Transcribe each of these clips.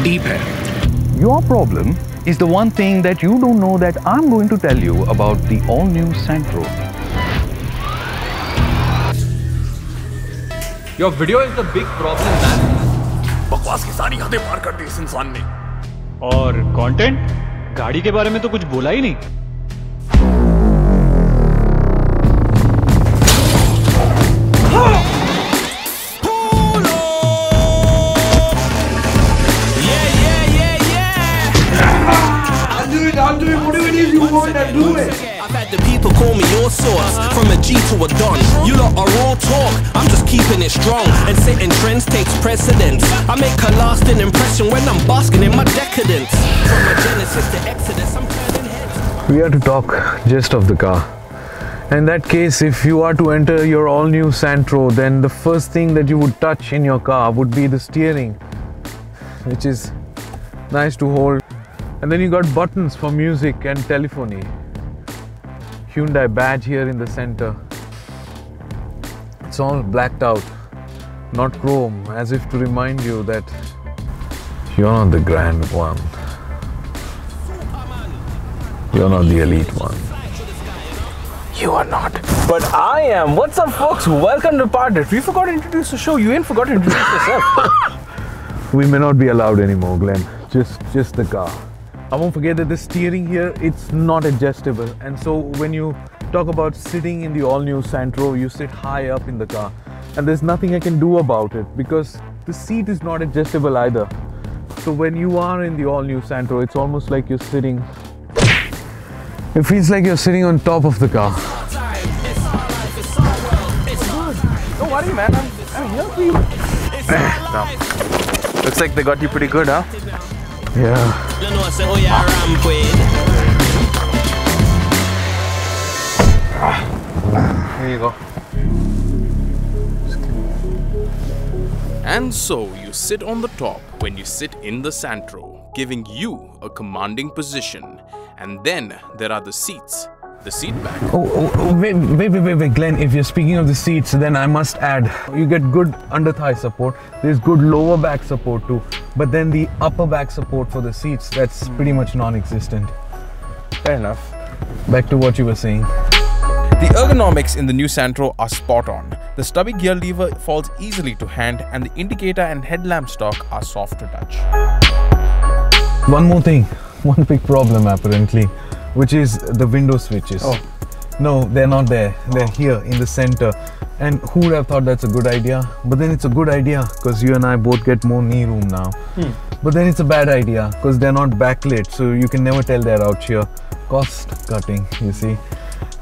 deep है. Your problem is the one thing that you don't know that I'm going to tell you about the all-new Santro. Your video is the big problem, man. बकवास की सारी हदें पार कर दी इस इंसान ने. और content? गाड़ी के बारे में तो कुछ बोला ही नहीं. I'm doing whatever it is you want to do it. I've had the people call me your source, from a G to a Don. You lot are all talk, I'm just keeping it strong. And setting trends takes precedence. I make a lasting impression when I'm basking in my decadence. From a Genesis to Exodus, I'm turning heads. We are to talk just of the car. In that case, if you are to enter your all-new Santro, then the first thing that you would touch in your car would be the steering, which is nice to hold. And then you got buttons for music and telephony. Hyundai badge here in the center. It's all blacked out, not chrome, as if to remind you that you're not the grand one. You're not the elite one. You are not. But I am. What's up, folks? Welcome to PowerDrift. We forgot to introduce the show. You ain't forgot to introduce yourself. We may not be allowed anymore, Glenn. Just the car. I won't forget that the steering here, it's not adjustable. And so when you talk about sitting in the all-new Santro, you sit high up in the car. And there's nothing I can do about it because the seat is not adjustable either. So when you are in the all-new Santro, it's almost like you're sitting... It feels like you're sitting on top of the car. Don't worry, man. I'm here for you. No. Looks like they got you pretty good, huh? Yeah. Here you go. And so you sit on the top when you sit in the Santro, giving you a commanding position. And then there are the seats, the seat back. Wait, Glenn, if you're speaking of the seats, then I must add, you get good under thigh support, there's good lower back support too, but then the upper back support for the seats, that's pretty much non-existent. Fair enough. Back to what you were saying. The ergonomics in the new Santro are spot on. The stubby gear lever falls easily to hand and the indicator and headlamp stock are soft to touch. One more thing, one big problem apparently, which is the window switches. Oh. No, they're not there. They're here in the center. And who would have thought that's a good idea? But then it's a good idea because you and I both get more knee room now. But then it's a bad idea because they're not backlit, so you can never tell they're out here. Cost cutting, you see.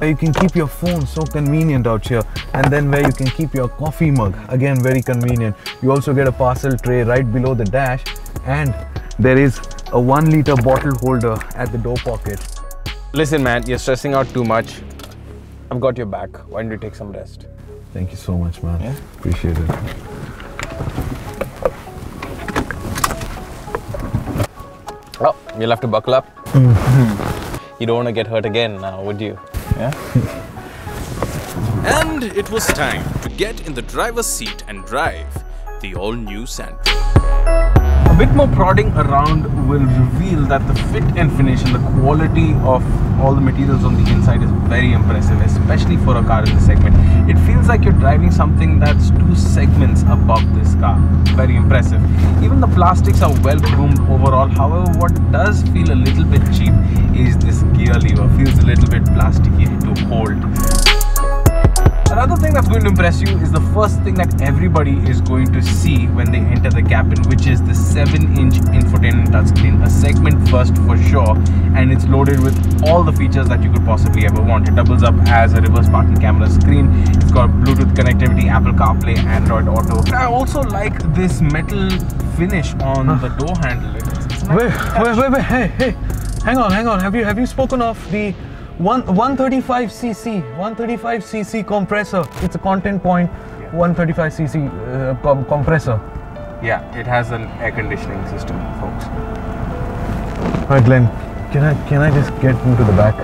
You can keep your phone, so convenient out here. And then where you can keep your coffee mug, again very convenient. You also get a parcel tray right below the dash, and there is a 1 liter bottle holder at the door pocket. Listen, man, you're stressing out too much. I've got your back. Why don't you take some rest? Thank you so much, man. Yeah? Appreciate it. Oh, you'll have to buckle up. You don't want to get hurt again now, would you? Yeah? And it was time to get in the driver's seat and drive the all-new Santro. A bit more prodding around will reveal that the fit and finish and the quality of all the materials on the inside is very impressive, especially for a car in this segment. It feels like you're driving something that's 2 segments above this car. Very impressive. Even the plastics are well groomed overall. However, what does feel a little bit cheap is this gear lever. Feels a little bit plasticky to hold. Another thing that's going to impress you is the first thing that everybody is going to see when they enter the cabin, which is the 7-inch infotainment touchscreen, a segment first for sure, and it's loaded with all the features that you could possibly ever want. It doubles up as a reverse parking camera screen. It's got Bluetooth connectivity, Apple CarPlay, Android Auto. I also like this metal finish on the door handle. It's nice. Wait, hey, hang on. Have you spoken of the 135cc compressor? It's a content point, 135cc compressor. Yeah, it has an air conditioning system, folks. Alright, Glenn, can I just get into the back?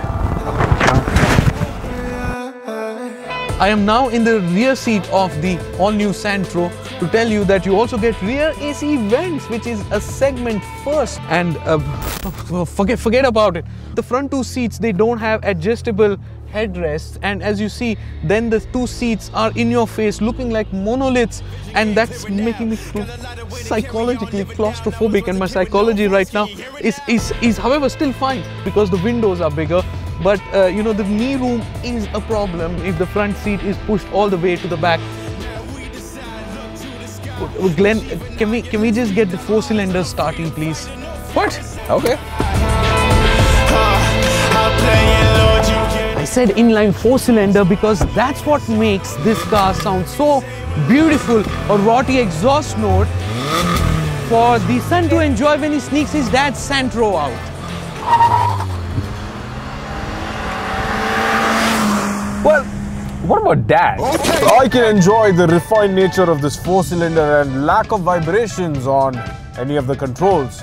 I am now in the rear seat of the all-new Santro to tell you that you also get rear AC vents, which is a segment first, and forget about it. The front two seats, they don't have adjustable headrests, and as you see, then the two seats are in your face looking like monoliths, and that's making me feel psychologically claustrophobic, and my psychology right now is however still fine because the windows are bigger. But you know, the knee room is a problem if the front seat is pushed all the way to the back. Glenn, can we just get the 4-cylinder starting, please? What? Okay. I said inline 4-cylinder because that's what makes this car sound so beautiful. A rotty exhaust note for the son to enjoy when he sneaks his dad's Santro out. Well, what about Dad? I can enjoy the refined nature of this 4-cylinder and lack of vibrations on any of the controls.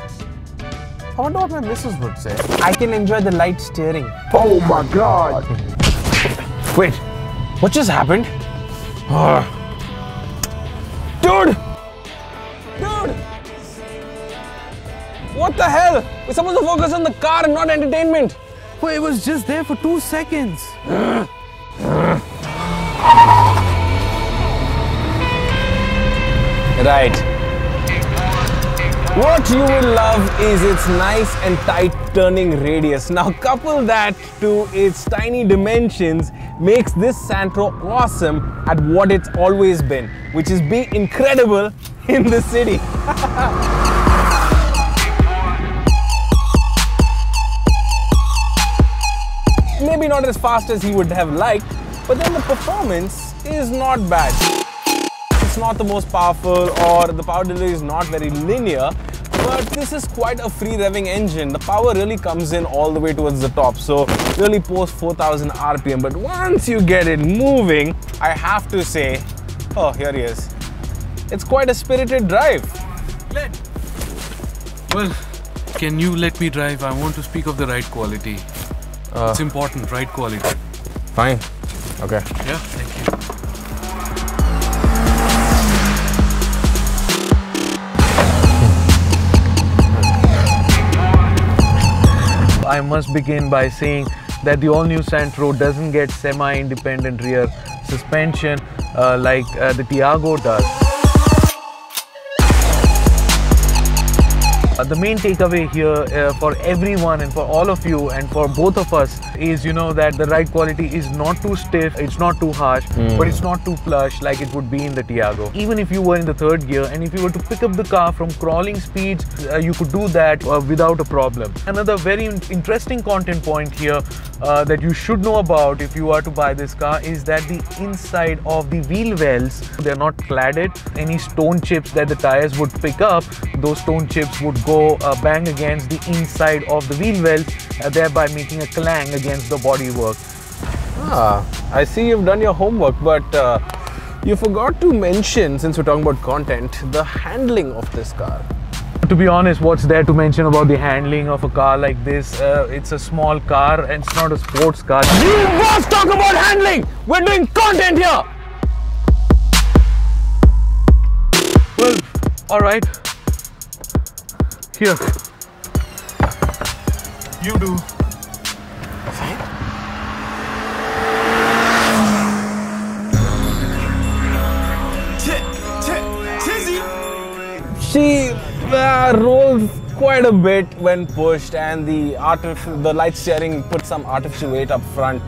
I wonder what my missus would say. I can enjoy the light steering. Oh my God. Wait, what just happened? Dude! Dude! What the hell? We're supposed to focus on the car and not entertainment. Well, it was just there for 2 seconds. Right. What you will love is its nice and tight turning radius. Now couple that to its tiny dimensions makes this Santro awesome at what it's always been, which is being incredible in the city. Maybe not as fast as he would have liked, but then the performance is not bad. It's not the most powerful, or the power delivery is not very linear, but this is quite a free revving engine. The power really comes in all the way towards the top, so really post 4000 RPM. But once you get it moving, I have to say, oh, here he is. It's quite a spirited drive. Glenn. Well, can you let me drive? I want to speak of the ride quality. It's important, ride quality. Fine. Okay. Yeah, thank you. I must begin by saying that the all-new Santro doesn't get semi-independent rear suspension like the Tiago does. The main takeaway here for everyone and for all of you and for both of us is, you know, that the ride quality is not too stiff, it's not too harsh, but it's not too plush like it would be in the Tiago. Even if you were in the third gear and if you were to pick up the car from crawling speeds, you could do that without a problem. Another very interesting content point here that you should know about if you are to buy this car is that the inside of the wheel wells, they're not cladded. Any stone chips that the tires would pick up, those stone chips would go bang against the inside of the wheel wells, thereby making a clang against the bodywork. I see you've done your homework, but you forgot to mention, since we're talking about content, the handling of this car. To be honest, what's there to mention about the handling of a car like this? It's a small car and it's not a sports car. You must talk about handling! We're doing content here! Well, alright. Here. You do. She rolls quite a bit when pushed, and the light steering puts some artificial weight up front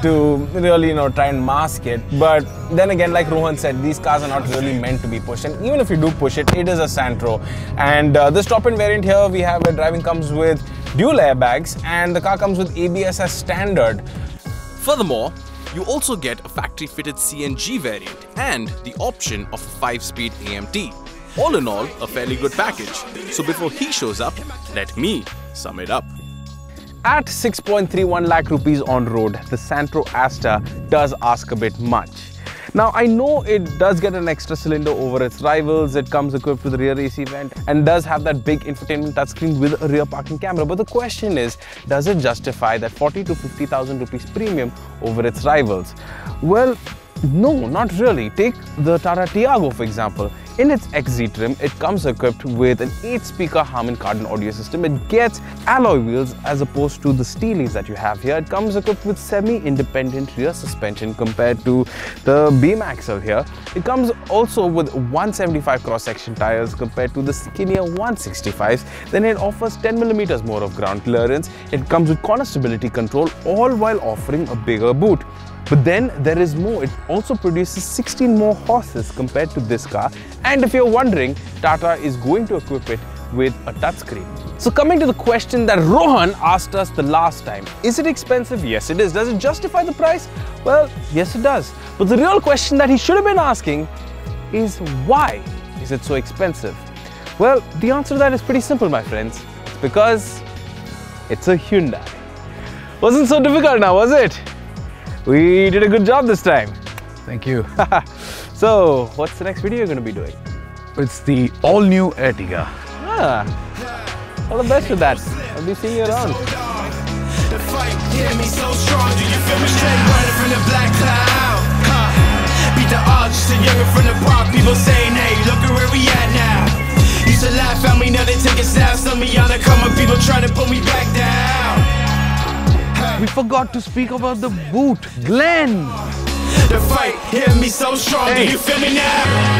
to really, you know, try and mask it. But then again, like Rohan said, these cars are not really meant to be pushed, and even if you do push it, it is a Santro. And this top-end variant here, we have where driving comes with dual airbags, and the car comes with ABS as standard. Furthermore, you also get a factory-fitted CNG variant and the option of a 5-speed AMT. All in all, a fairly good package. So before he shows up, let me sum it up. At 6.31 lakh rupees on road, the Santro Asta does ask a bit much. Now, I know it does get an extra cylinder over its rivals, it comes equipped with a rear AC vent and does have that big infotainment touchscreen with a rear parking camera. But the question is, does it justify that 40 to 50,000 rupees premium over its rivals? Well, No, not really. Take the Tata Tiago for example. In its XZ trim, it comes equipped with an 8-speaker Harman Kardon audio system. It gets alloy wheels as opposed to the steelies that you have here. It comes equipped with semi-independent rear suspension compared to the Beam Axle here. It comes also with 175 cross-section tires compared to the skinnier 165s. Then it offers 10mm more of ground clearance. It comes with corner stability control, all while offering a bigger boot. But then there is more. It also produces 16 more horses compared to this car. And if you're wondering, Tata is going to equip it with a touchscreen. So coming to the question that Rohan asked us the last time, is it expensive? Yes, it is. Does it justify the price? Well, yes, it does. But the real question that he should have been asking is why is it so expensive? Well, the answer to that is pretty simple, my friends. It's because it's a Hyundai. Wasn't so difficult now, was it? We did a good job this time. Thank you. So, what's the next video you're going to be doing? It's the all-new Ertiga. All the best with that. I'll be seeing you around. The fight, hear me so strong. Do you feel me straight running from the black cloud? Beat the odds, just a younger from the park. People saying, hey, look at where we at now. Used to laugh at me, now they take a snap. Some of y'all that come up, people trying to pull me back down. We forgot to speak about the boot, Glen. The fight, hear me so strong. Do you feel me now?